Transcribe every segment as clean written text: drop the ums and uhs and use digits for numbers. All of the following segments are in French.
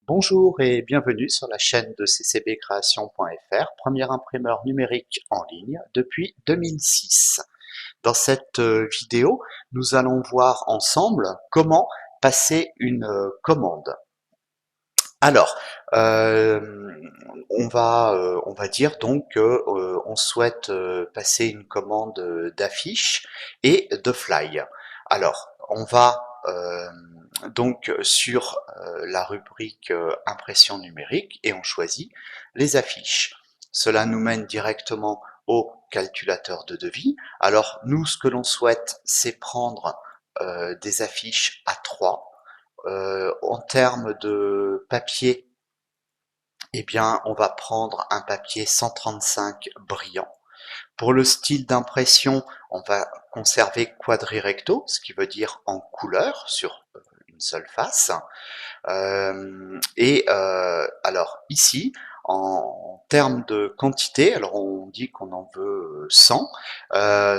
Bonjour et bienvenue sur la chaîne de ccbcreation.fr, premier imprimeur numérique en ligne depuis 2006. Dans cette vidéo, nous allons voir ensemble comment passer une commande. Alors, on va dire donc qu'on souhaite passer une commande d'affiches et de fly. Alors, on va donc sur la rubrique impression numérique et on choisit les affiches. Cela nous mène directement au calculateur de devis. Alors, nous, ce que l'on souhaite, c'est prendre des affiches A3. En termes de papier, eh bien, on va prendre un papier 135 brillant. Pour le style d'impression, on va conserver quadrirecto, ce qui veut dire en couleur sur une seule face. Alors ici, en termes de quantité, alors on dit qu'on en veut 100,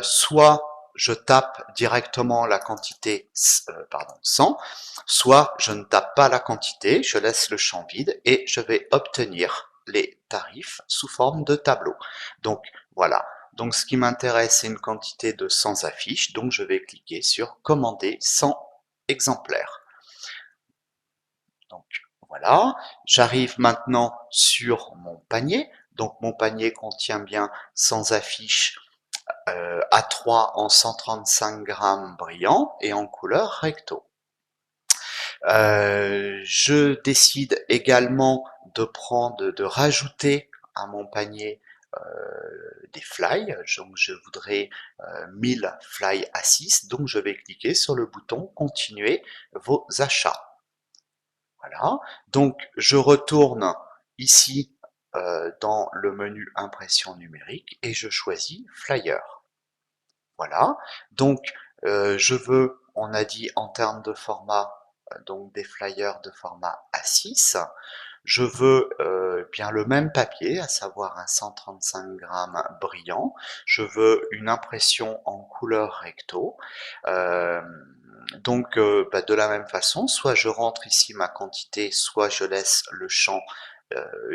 soit je tape directement la quantité 100, soit je ne tape pas la quantité, je laisse le champ vide et je vais obtenir les tarifs sous forme de tableau. Donc voilà, donc ce qui m'intéresse c'est une quantité de 100 affiches, donc je vais cliquer sur commander 100 exemplaires. Donc voilà, j'arrive maintenant sur mon panier. Donc mon panier contient bien 100 affiches A3 en 135 grammes brillants et en couleur recto. Je décide également de rajouter à mon panier des fly, donc je voudrais 1000 fly A6, donc je vais cliquer sur le bouton continuer vos achats. Voilà, donc je retourne ici dans le menu impression numérique et je choisis flyer. Voilà, donc je veux, on a dit en termes de format, donc des flyers de format A6. Je veux bien le même papier, à savoir un 135 grammes brillant. Je veux une impression en couleur recto. Euh, de la même façon, soit je rentre ici ma quantité, soit je laisse le champ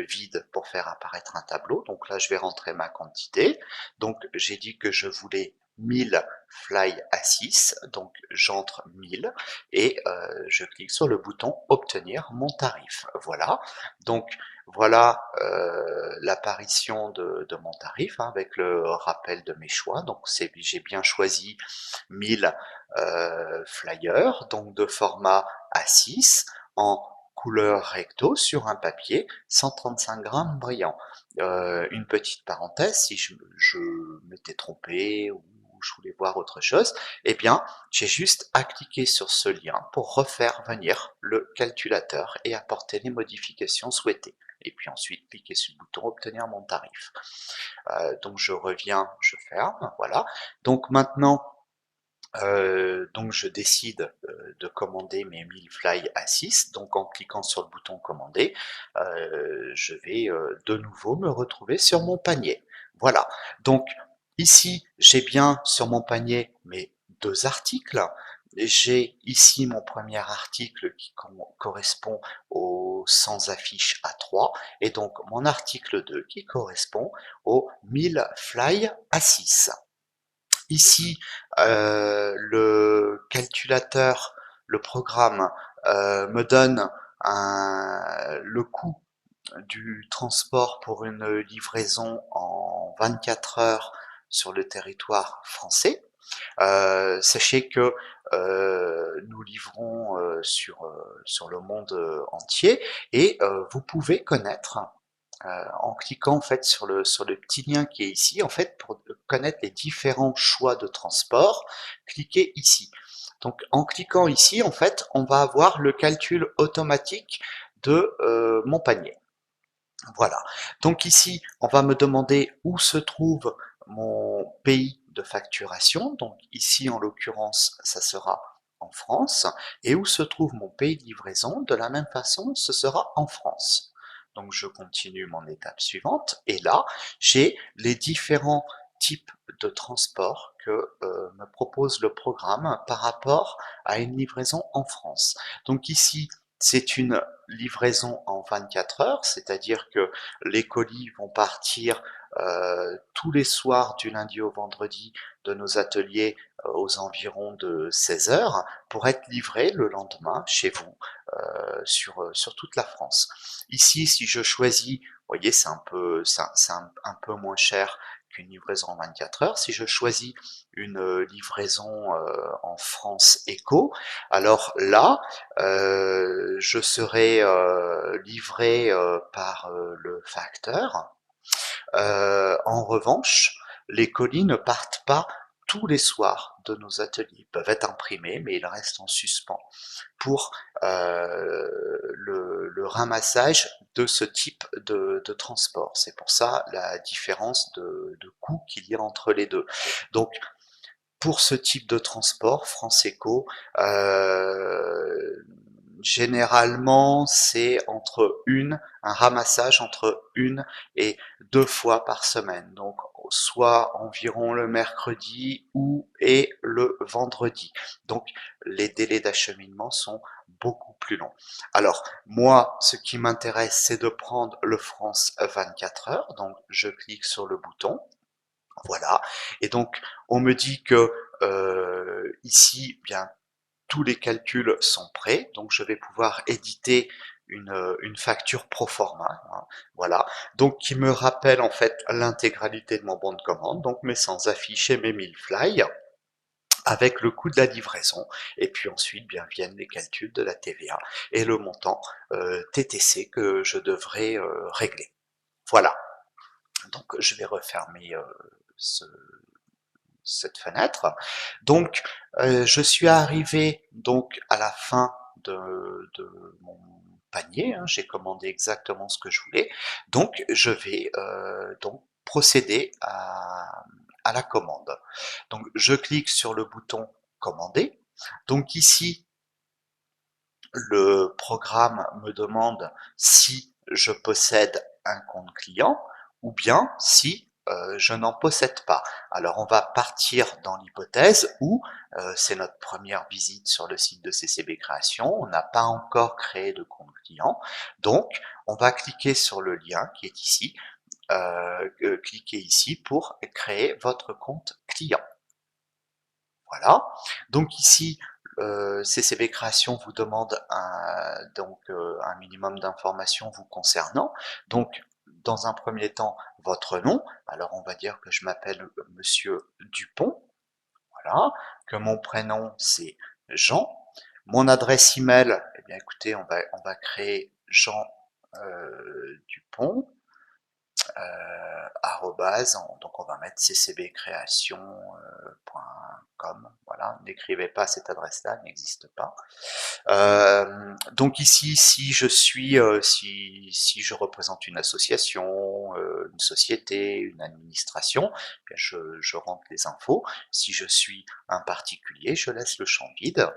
vide pour faire apparaître un tableau. Donc là, je vais rentrer ma quantité. Donc j'ai dit que je voulais 1000 fly A6, donc j'entre 1000 et je clique sur le bouton obtenir mon tarif. Voilà, donc voilà l'apparition de mon tarif avec le rappel de mes choix. Donc j'ai bien choisi 1000 flyers, donc de format A6 en couleur recto sur un papier 135 grammes brillant. Une petite parenthèse, si je m'étais trompé ou je voulais voir autre chose, eh bien, j'ai juste à cliquer sur ce lien pour refaire venir le calculateur et apporter les modifications souhaitées. Et puis ensuite, cliquer sur le bouton obtenir mon tarif. Donc je reviens, je ferme, voilà. Donc maintenant, donc je décide de commander mes 1000 fly A6, donc en cliquant sur le bouton commander, je vais de nouveau me retrouver sur mon panier. Voilà, donc ici j'ai bien sur mon panier mes deux articles. J'ai ici mon premier article qui correspond aux 100 affiches A3 et donc mon article 2 qui correspond aux 1000 fly A6. Ici, le calculateur, le programme me donne le coût du transport pour une livraison en 24 heures sur le territoire français. Sachez que nous livrons sur le monde entier et vous pouvez connaître en cliquant en fait sur le petit lien qui est ici, en fait, pour connaître les différents choix de transport, cliquez ici. Donc en cliquant ici, en fait, on va avoir le calcul automatique de mon panier. Voilà. Donc ici, on va me demander où se trouve mon pays de facturation. Donc ici, en l'occurrence, ça sera en France. Et où se trouve mon pays de livraison? De la même façon, ce sera en France. Donc je continue mon étape suivante. Et là, j'ai les différents types de transport que me propose le programme par rapport à une livraison en France. Donc ici, C'est une livraison en 24 heures, c'est-à-dire que les colis vont partir tous les soirs du lundi au vendredi de nos ateliers aux environs de 16 heures pour être livrés le lendemain chez vous sur toute la France. Ici, si je choisis, vous voyez, c'est un peu moins cher qu'une livraison en 24 heures. Si je choisis une livraison en France Éco, alors là, je serai livré par le facteur. En revanche, les colis ne partent pas tous les soirs de nos ateliers. Ils peuvent être imprimés, mais ils restent en suspens pour le ramassage de ce type de transport. C'est pour ça la différence de coût qu'il y a entre les deux. Donc, pour ce type de transport, France Éco, généralement, c'est un ramassage entre 1 et 2 fois par semaine. Donc, soit environ le mercredi et le vendredi. Donc, les délais d'acheminement sont beaucoup plus longs. Alors, moi, ce qui m'intéresse, c'est de prendre le France 24 heures. Donc, je clique sur le bouton. Voilà. Et donc, on me dit que ici, bien, tous les calculs sont prêts, donc je vais pouvoir éditer une facture pro forma, hein, voilà, donc qui me rappelle en fait l'intégralité de mon bon de commande, donc mes 100 affichés, mes 1000 fly, avec le coût de la livraison, et puis ensuite bien viennent les calculs de la TVA et le montant TTC que je devrais régler. Voilà, donc je vais refermer ce, cette fenêtre. Donc, je suis arrivé donc à la fin de mon panier. Hein, j'ai commandé exactement ce que je voulais. Donc, je vais donc procéder à la commande. Donc, je clique sur le bouton commander. Donc ici, le programme me demande si je possède un compte client ou bien si je n'en possède pas. Alors on va partir dans l'hypothèse où c'est notre première visite sur le site de CCB Création, on n'a pas encore créé de compte client, donc on va cliquer sur le lien qui est ici, cliquez ici pour créer votre compte client. Voilà. Donc ici, CCB Création vous demande un minimum d'informations vous concernant. Donc, dans un premier temps, votre nom. Alors, on va dire que je m'appelle Monsieur Dupont. Voilà. Que mon prénom, c'est Jean. Mon adresse email, eh bien, écoutez, on va créer Jean Dupont. Arrobase, donc on va mettre ccbcreation.com, voilà, n'écrivez pas cette adresse-là, elle n'existe pas. Donc ici, si je représente une association, une société, une administration, bien je rentre les infos. Si je suis un particulier, je laisse le champ vide.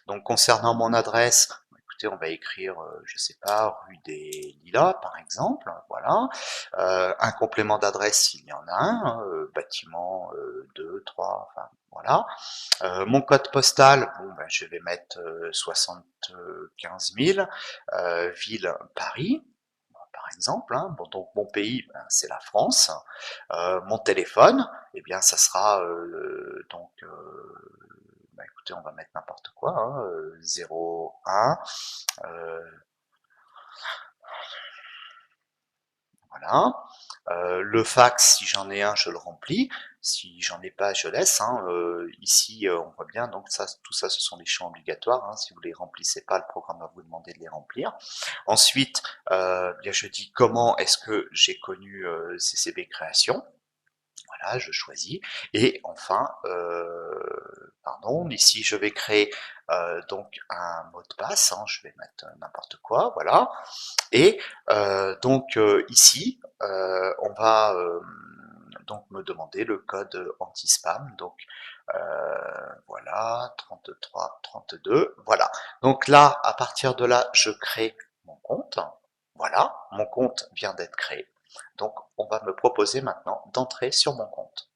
Donc concernant mon adresse, écoutez, on va écrire, je sais pas, rue des Lilas par exemple, voilà. Un complément d'adresse s'il y en a un, hein, bâtiment 2, 3, enfin voilà. Mon code postal, bon, ben, je vais mettre 75 000, ville Paris, par exemple. Hein. Bon, donc mon pays, ben, c'est la France. Mon téléphone, eh bien, ça sera ben, écoutez, on va mettre n'importe quoi, hein, 01, voilà. Le fax, si j'en ai un, je le remplis. Si j'en ai pas, je laisse. Hein. Ici, on voit bien, donc ça, tout ça, ce sont des champs obligatoires. Hein. Si vous les remplissez pas, le programme va vous demander de les remplir. Ensuite, bien, je dis comment est-ce que j'ai connu CCB Création. Voilà, je choisis. Et enfin, pardon, ici je vais créer donc un mot de passe, hein, je vais mettre n'importe quoi, voilà. Et donc ici, on va donc me demander le code anti-spam, donc voilà, 33, 32, voilà. Donc là, à partir de là, je crée mon compte, voilà, mon compte vient d'être créé. Donc, on va me proposer maintenant d'entrer sur mon compte.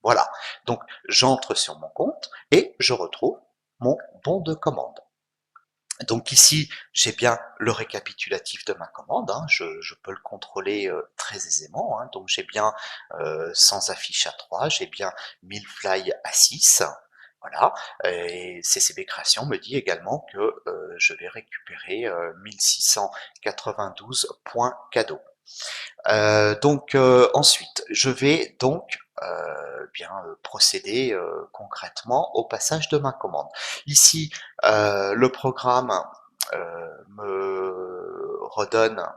Voilà. Donc, j'entre sur mon compte et je retrouve mon bon de commande. Donc ici, j'ai bien le récapitulatif de ma commande, hein, je peux le contrôler très aisément, hein, donc j'ai bien 100 affiches A3, j'ai bien 1000 fly A6, voilà, et CCB Création me dit également que je vais récupérer 1692 points cadeaux. Ensuite, je vais donc procéder concrètement au passage de ma commande. Ici, le programme me redonne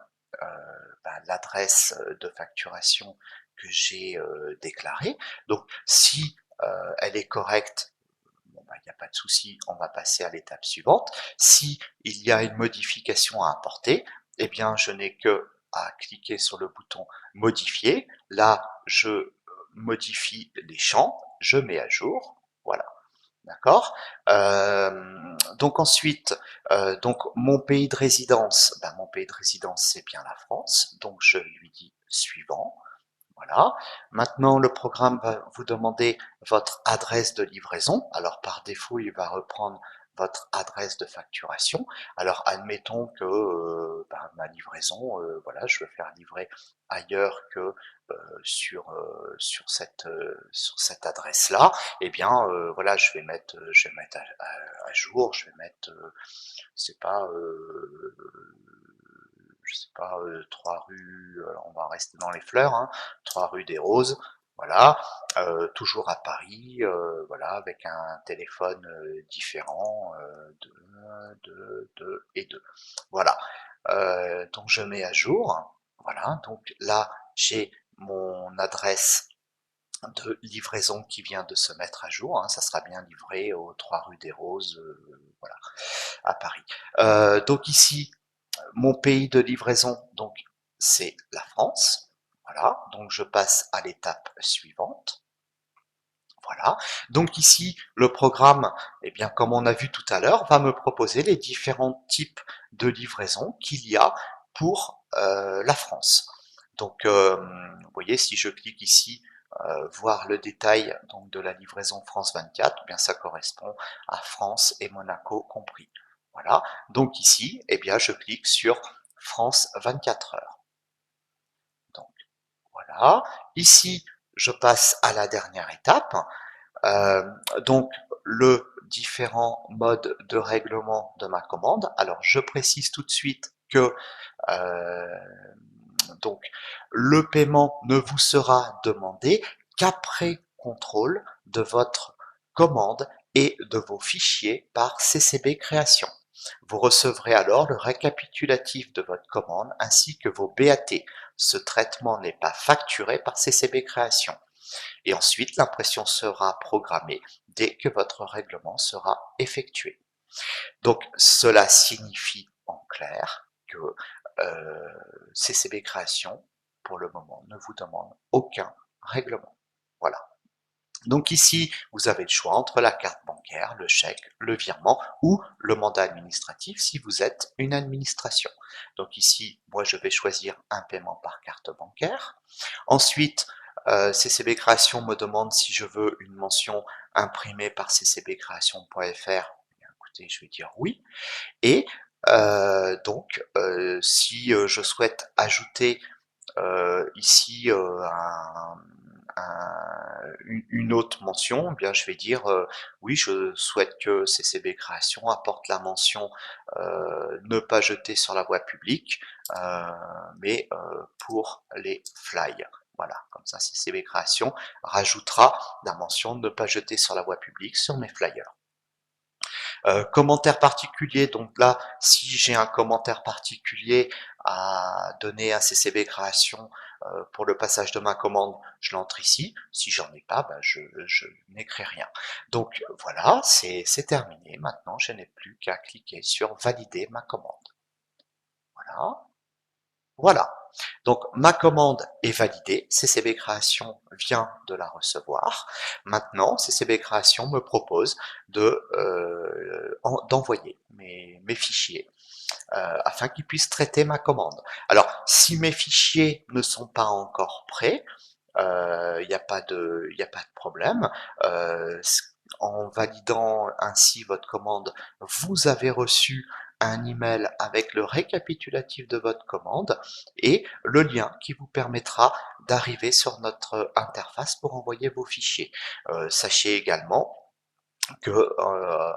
l'adresse de facturation que j'ai déclarée. Donc, si elle est correcte, bon, il n'y a pas de souci, on va passer à l'étape suivante. Si il y a une modification à apporter, eh bien, je n'ai que à cliquer sur le bouton modifier. Là, je modifie les champs, je mets à jour. Voilà. D'accord. Donc ensuite, donc mon pays de résidence, mon pays de résidence c'est bien la France, donc je lui dis suivant. Voilà. Maintenant, le programme va vous demander votre adresse de livraison. Alors, par défaut, il va reprendre votre adresse de facturation. Alors, admettons que ma livraison, voilà, je veux faire livrer ailleurs que sur cette adresse-là. Eh bien, voilà, je vais mettre à jour. Je vais mettre, c'est pas je sais pas, 3 rue, on va rester dans les fleurs, hein, 3 rue des Roses, voilà, toujours à Paris, voilà, avec un téléphone différent, 2 et 2. Voilà, donc je mets à jour, voilà, donc là j'ai mon adresse de livraison qui vient de se mettre à jour, hein, ça sera bien livré aux 3 rue des Roses, voilà, à Paris. Donc ici, mon pays de livraison, donc c'est la France. Voilà, donc je passe à l'étape suivante. Voilà, donc ici, le programme, eh bien, comme on a vu tout à l'heure, va me proposer les différents types de livraison qu'il y a pour la France. Donc, vous voyez, si je clique ici, voir le détail donc, de la livraison France 24, eh bien, ça correspond à France et Monaco compris. Voilà, donc ici, eh bien, je clique sur France 24 heures. Donc, voilà, ici, je passe à la dernière étape. Euh, donc, le différent mode de règlement de ma commande. Alors, je précise tout de suite que euh, donc le paiement ne vous sera demandé qu'après contrôle de votre commande et de vos fichiers par CCB Création. Vous recevrez alors le récapitulatif de votre commande ainsi que vos BAT. Ce traitement n'est pas facturé par CCB Création. Et ensuite, l'impression sera programmée dès que votre règlement sera effectué. Donc, cela signifie en clair que CCB Création, pour le moment, ne vous demande aucun règlement. Voilà. Donc ici, vous avez le choix entre la carte bancaire, le chèque, le virement ou le mandat administratif si vous êtes une administration. Donc ici, moi, je vais choisir un paiement par carte bancaire. Ensuite, CCB Création me demande si je veux une mention imprimée par ccbcreation.fr. Écoutez, je vais dire oui. Et si je souhaite ajouter ici une autre mention, eh bien je vais dire oui, je souhaite que CCB Création apporte la mention ne pas jeter sur la voie publique, mais pour les flyers. Voilà, comme ça CCB Création rajoutera la mention ne pas jeter sur la voie publique sur mes flyers. Commentaire particulier, donc là, si j'ai un commentaire particulier à donner à CCB Création pour le passage de ma commande, je l'entre ici. Si j'en ai pas, je n'écris rien. Donc voilà, c'est terminé. Maintenant, je n'ai plus qu'à cliquer sur valider ma commande. Voilà. Voilà. Donc ma commande est validée, CCB Création vient de la recevoir. Maintenant, CCB Création me propose d'envoyer mes fichiers afin qu'ils puissent traiter ma commande. Alors, si mes fichiers ne sont pas encore prêts, il n'y a pas de, y a pas de problème. En validant ainsi votre commande, vous avez reçu un email avec le récapitulatif de votre commande et le lien qui vous permettra d'arriver sur notre interface pour envoyer vos fichiers. Sachez également que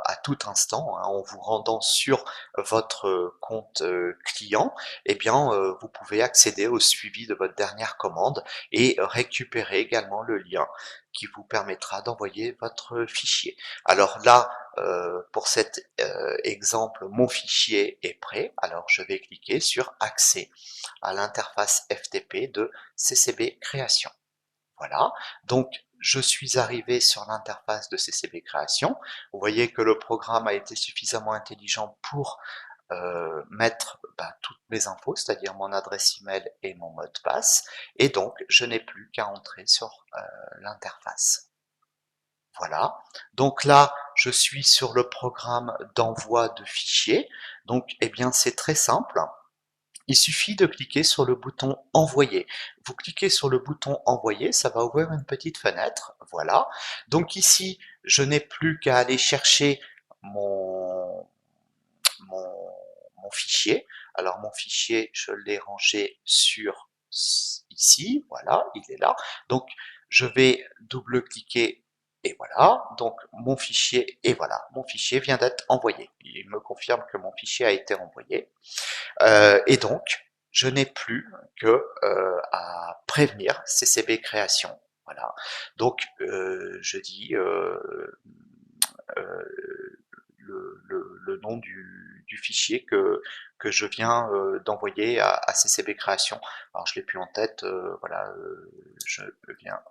à tout instant, hein, en vous rendant sur votre compte client, eh bien, vous pouvez accéder au suivi de votre dernière commande et récupérer également le lien qui vous permettra d'envoyer votre fichier. Alors là, pour cet exemple, mon fichier est prêt. Alors je vais cliquer sur accès à l'interface FTP de CCB Création. Voilà, donc je suis arrivé sur l'interface de CCB Création. Vous voyez que le programme a été suffisamment intelligent pour mettre toutes mes infos, c'est-à-dire mon adresse email et mon mot de passe, et donc je n'ai plus qu'à entrer sur l'interface. Voilà, donc là je suis sur le programme d'envoi de fichiers, donc eh bien c'est très simple. Il suffit de cliquer sur le bouton envoyer. Vous cliquez sur le bouton envoyer, ça va ouvrir une petite fenêtre, voilà. Donc ici, je n'ai plus qu'à aller chercher mon, mon, mon fichier. Alors mon fichier, je l'ai rangé sur ici, voilà, il est là. Donc je vais double-cliquer et voilà, donc mon fichier, et voilà, mon fichier vient d'être envoyé. Il me confirme que mon fichier a été envoyé. Et donc, je n'ai plus que à prévenir CCB Création. Voilà. Donc, je dis le nom du fichier que je viens d'envoyer à CCB Création. Alors, je l'ai plus en tête. Voilà, je viens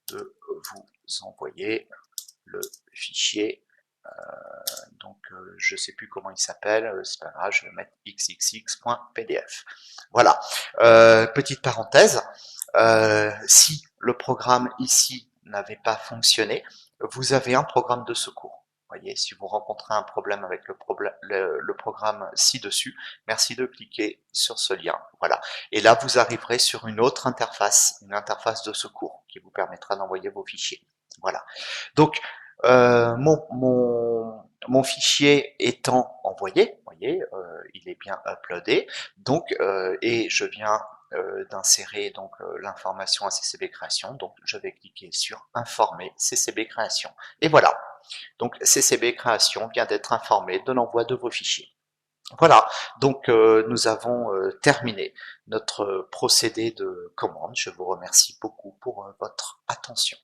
de vous envoyer le fichier. Donc je sais plus comment il s'appelle, c'est pas grave, je vais mettre xxx.pdf. Voilà, petite parenthèse, si le programme ici n'avait pas fonctionné, vous avez un programme de secours. Vous voyez, si vous rencontrez un problème avec le programme ci-dessus, merci de cliquer sur ce lien. Voilà. Et là, vous arriverez sur une autre interface, une interface de secours qui vous permettra d'envoyer vos fichiers. Voilà. Donc, mon fichier étant envoyé, vous voyez, il est bien uploadé, donc et je viens d'insérer donc l'information à CCB Création, donc je vais cliquer sur informer CCB Création. Et voilà, donc CCB Création vient d'être informé de l'envoi de vos fichiers. Voilà, donc nous avons terminé notre procédé de commande. Je vous remercie beaucoup pour votre attention.